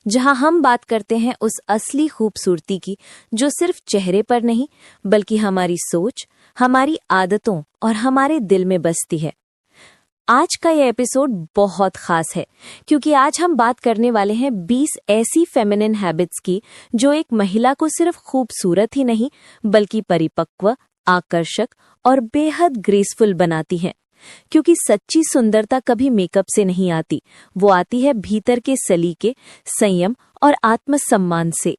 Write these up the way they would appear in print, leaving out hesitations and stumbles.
जहां हम बात करते हैं उस असली खूबसूरती की जो सिर्फ चेहरे पर नहीं बल्कि हमारी सोच, हमारी आदतों और हमारे दिल में बसती है। आज का यह एपिसोड बहुत खास है क्योंकि आज हम बात करने वाले हैं 20 ऐसी फेमिनिन हैबिट्स की जो एक महिला को सिर्फ खूबसूरत ही नहीं बल्कि परिपक्व, आकर्षक और बेहद ग्रेसफुल बनाती हैं। क्योंकि सच्ची सुंदरता कभी मेकअप से नहीं आती, वो आती है भीतर के सलीके, संयम और आत्मसम्मान से।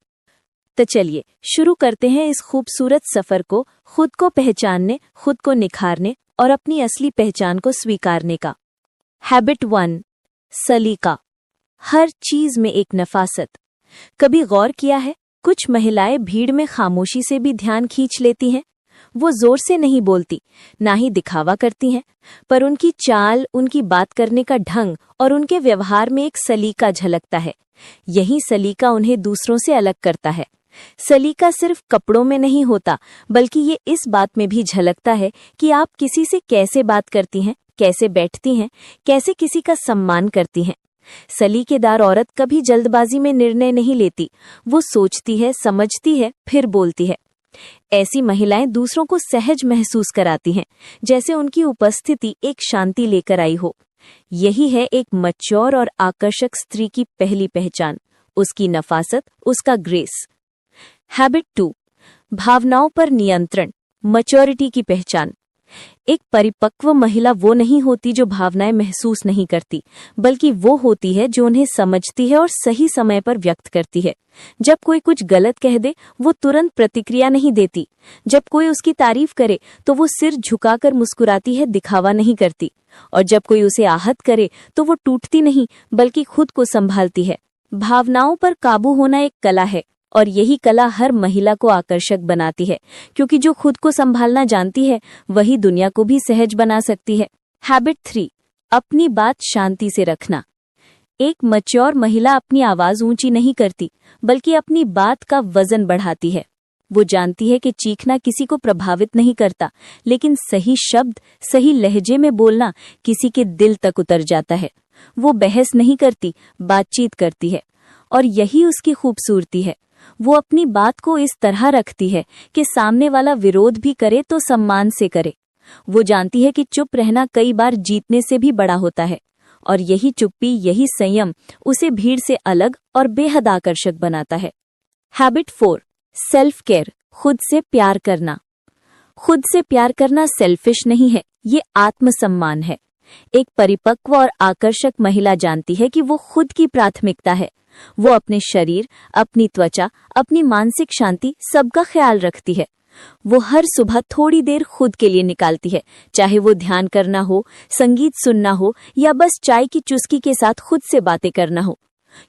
तो चलिए शुरू करते हैं इस खूबसूरत सफर को, खुद को पहचानने, खुद को निखारने और अपनी असली पहचान को स्वीकारने का। हैबिट 1, सलीका। हर चीज में एक नफासत। कभी गौर किया है, कुछ महिलाएं भीड़ में खामोशी से भी ध्यान खींच लेती हैं। वो जोर से नहीं बोलती, ना ही दिखावा करती हैं, पर उनकी चाल, उनकी बात करने का ढंग और उनके व्यवहार में एक सलीका झलकता है। यही सलीका उन्हें दूसरों से अलग करता है। सलीका सिर्फ कपड़ों में नहीं होता, बल्कि ये इस बात में भी झलकता है कि आप किसी से कैसे बात करती हैं, कैसे बैठती हैं, कैसे किसी का सम्मान करती हैं। सलीकेदार औरत कभी जल्दबाजी में निर्णय नहीं लेती, वो सोचती है, समझती है, फिर बोलती है। ऐसी महिलाएं दूसरों को सहज महसूस कराती हैं, जैसे उनकी उपस्थिति एक शांति लेकर आई हो। यही है एक मैच्योर और आकर्षक स्त्री की पहली पहचान, उसकी नफासत, उसका ग्रेस। हैबिट 2, भावनाओं पर नियंत्रण, मैच्योरिटी की पहचान। एक परिपक्व महिला वो नहीं होती जो भावनाएं महसूस नहीं करती, बल्कि वो होती है जो उन्हें समझती है और सही समय पर व्यक्त करती है। जब कोई कुछ गलत कह दे, वो तुरंत प्रतिक्रिया नहीं देती। जब कोई उसकी तारीफ करे तो वो सिर झुकाकर मुस्कुराती है, दिखावा नहीं करती। और जब कोई उसे आहत करे तो वो टूटती नहीं बल्कि खुद को संभालती है। भावनाओं पर काबू होना एक कला है और यही कला हर महिला को आकर्षक बनाती है, क्योंकि जो खुद को संभालना जानती है वही दुनिया को भी सहज बना सकती है। हैबिट 3, अपनी बात शांति से रखना। एक मैच्योर महिला अपनी आवाज ऊंची नहीं करती, बल्कि अपनी बात का वजन बढ़ाती है। वो जानती है कि चीखना किसी को प्रभावित नहीं करता, लेकिन सही शब्द, सही लहजे में बोलना किसी के दिल तक उतर जाता है। वो बहस नहीं करती, बातचीत करती है, और यही उसकी खूबसूरती है। वो अपनी बात को इस तरह रखती है कि सामने वाला विरोध भी करे तो सम्मान से करे। वो जानती है कि चुप रहना कई बार जीतने से भी बड़ा होता है, और यही चुप्पी, यही संयम उसे भीड़ से अलग और बेहद आकर्षक बनाता है। हैबिट 4, सेल्फ केयर, खुद से प्यार करना। खुद से प्यार करना सेल्फिश नहीं है, ये आत्मसम्मान है। एक परिपक्व और आकर्षक महिला जानती है कि वो खुद की प्राथमिकता है। वो अपने शरीर, अपनी त्वचा, अपनी मानसिक शांति, सबका ख्याल रखती है। वो हर सुबह थोड़ी देर खुद के लिए निकालती है, चाहे वो ध्यान करना हो, संगीत सुनना हो या बस चाय की चुस्की के साथ खुद से बातें करना हो,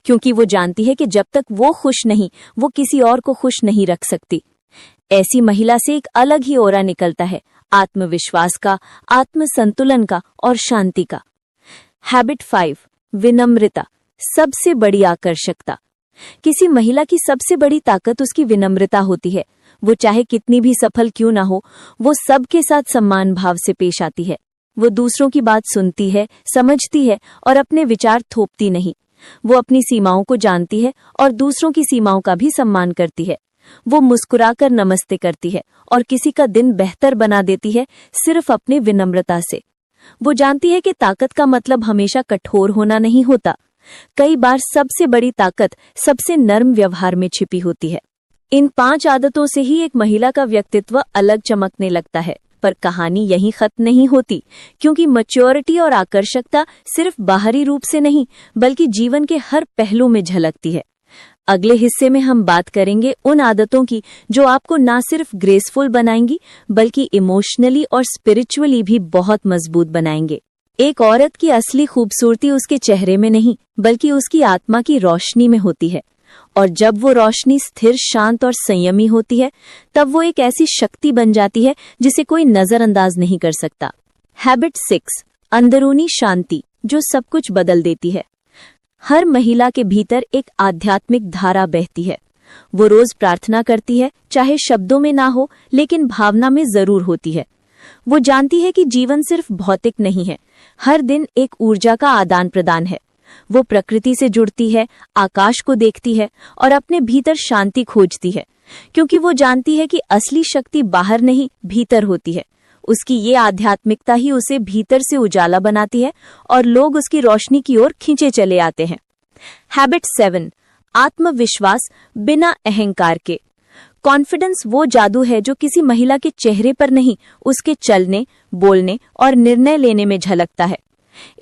क्योंकि वो जानती है कि जब तक वो खुश नहीं, वो किसी और को खुश नहीं रख सकती। ऐसी महिला से एक अलग ही ऑरा निकलता है, आत्मविश्वास का, आत्मसंतुलन का और शांति का। हैबिट 5, विनम्रता, सबसे बड़ी आकर्षकता। किसी महिला की सबसे बड़ी ताकत उसकी विनम्रता होती है। वो चाहे कितनी भी सफल क्यों ना हो, वो सबके साथ सम्मान भाव से पेश आती है। वो दूसरों की बात सुनती है, समझती है और अपने विचार थोपती नहीं। वो अपनी सीमाओं को जानती है और दूसरों की सीमाओं का भी सम्मान करती है। वो मुस्कुराकर नमस्ते करती है और किसी का दिन बेहतर बना देती है सिर्फ अपनी विनम्रता से। वो जानती है कि ताकत का मतलब हमेशा कठोर होना नहीं होता। कई बार सबसे बड़ी ताकत सबसे नर्म व्यवहार में छिपी होती है। इन 5 आदतों से ही एक महिला का व्यक्तित्व अलग चमकने लगता है। पर कहानी यहीं खत्म नहीं होती, क्योंकि मैच्योरिटी और आकर्षकता सिर्फ बाहरी रूप से नहीं बल्कि जीवन के हर पहलू में झलकती है। अगले हिस्से में हम बात करेंगे उन आदतों की जो आपको ना सिर्फ ग्रेसफुल बनाएंगी बल्कि इमोशनली और स्पिरिचुअली भी बहुत मजबूत बनाएंगे। एक औरत की असली खूबसूरती उसके चेहरे में नहीं बल्कि उसकी आत्मा की रोशनी में होती है, और जब वो रोशनी स्थिर, शांत और संयमी होती है, तब वो एक ऐसी शक्ति बन जाती है जिसे कोई नजरअंदाज नहीं कर सकता। हैबिट 6, अंदरूनी शांति, जो सब कुछ बदल देती है। हर महिला के भीतर एक आध्यात्मिक धारा बहती है। वो रोज प्रार्थना करती है, चाहे शब्दों में ना हो लेकिन भावना में जरूर होती है। वो जानती है कि जीवन सिर्फ भौतिक नहीं है, हर दिन एक ऊर्जा का आदान प्रदान है। वो प्रकृति से जुड़ती है, आकाश को देखती है और अपने भीतर शांति खोजती है, क्योंकि वो जानती है कि असली शक्ति बाहर नहीं, भीतर होती है। उसकी ये आध्यात्मिकता ही उसे भीतर से उजाला बनाती है और लोग उसकी रोशनी की ओर खींचे चले आते हैं। हैबिट 7, आत्मविश्वास बिना अहंकार के। कॉन्फिडेंस वो जादू है जो किसी महिला के चेहरे पर नहीं, उसके चलने, बोलने और निर्णय लेने में झलकता है।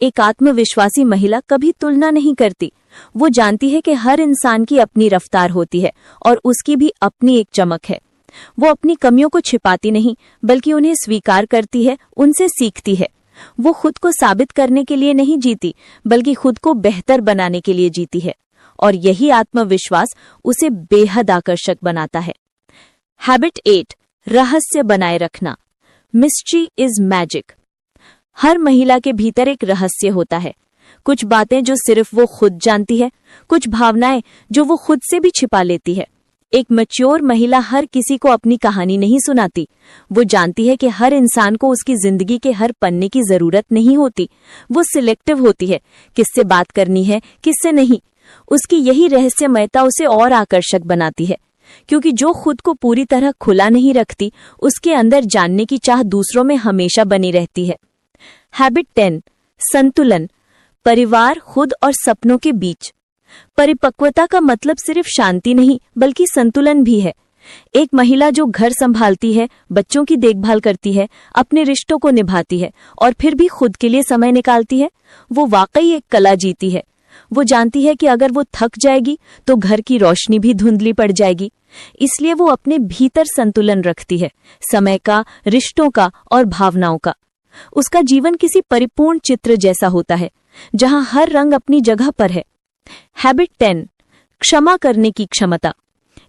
एक आत्मविश्वासी महिला कभी तुलना नहीं करती। वो जानती है कि हर इंसान की अपनी रफ्तार होती है और उसकी भी अपनी एक चमक है। वो अपनी कमियों को छिपाती नहीं, बल्कि उन्हें स्वीकार करती है, उनसे सीखती है। वो खुद को साबित करने के लिए नहीं जीती, बल्कि खुद को बेहतर बनाने के लिए जीती है, और यही आत्मविश्वास उसे बेहद आकर्षक बनाता है। हैबिट 8, रहस्य बनाए रखना। Mystery is magic. हर महिला के भीतर एक रहस्य होता है। कुछ बातें जो सिर्फ वो खुद जानती है, कुछ भावनाएं जो वो खुद से भी छिपा लेती है। एक मैच्योर महिला हर किसी को अपनी कहानी नहीं सुनाती। वो जानती है कि हर इंसान को उसकी जिंदगी के हर पन्ने की जरूरत नहीं होती। वो सिलेक्टिव होती है, किससे बात करनी है, किससे नहीं। उसकी यही रहस्यमयता उसे और आकर्षक बनाती है, क्योंकि जो खुद को पूरी तरह खुला नहीं रखती, उसके अंदर जानने की चाह दूसरों में हमेशा बनी रहती है। हैबिट 10, संतुलन, परिवार, खुद और सपनों के बीच। परिपक्वता का मतलब सिर्फ शांति नहीं, बल्कि संतुलन भी है। एक महिला जो घर संभालती है, बच्चों की देखभाल करती है, अपने रिश्तों को निभाती है और फिर भी खुद के लिए समय निकालती है, वो वाकई एक कला जीती है। वो जानती है कि अगर वो थक जाएगी तो घर की रोशनी भी धुंधली पड़ जाएगी। इसलिए वो अपने भीतर संतुलन रखती है, समय का, रिश्तों का और भावनाओं का। उसका जीवन किसी परिपूर्ण चित्र जैसा होता है, जहां हर रंग अपनी जगह पर है। हैबिट 10, क्षमा करने की क्षमता।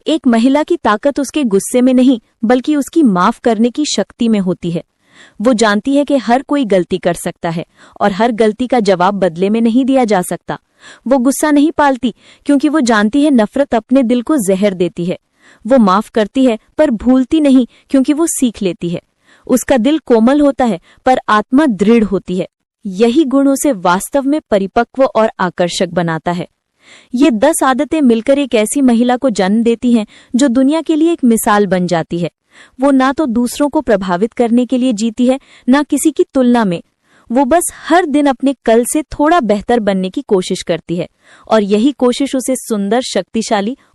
एक महिला की ताकत उसके गुस्से में नहीं, बल्कि उसकी माफ करने की शक्ति में होती है। वो जानती है कि हर कोई गलती कर सकता है और हर गलती का जवाब बदले में नहीं दिया जा सकता। वो गुस्सा नहीं पालती, क्योंकि वो जानती है नफरत अपने दिल को जहर देती है। वो माफ करती है पर भूलती नहीं, क्योंकि वो सीख लेती है। उसका दिल कोमल होता है पर आत्मा दृढ़ होती है। यही गुण उसे वास्तव में परिपक्व और आकर्षक बनाता है। ये 10 आदतें मिलकर एक ऐसी महिला को जन्म देती हैं जो दुनिया के लिए एक मिसाल बन जाती है। वो ना तो दूसरों को प्रभावित करने के लिए जीती है, ना किसी की तुलना में। वो बस हर दिन अपने कल से थोड़ा बेहतर बनने की कोशिश करती है, और यही कोशिश उसे सुंदर, शक्तिशाली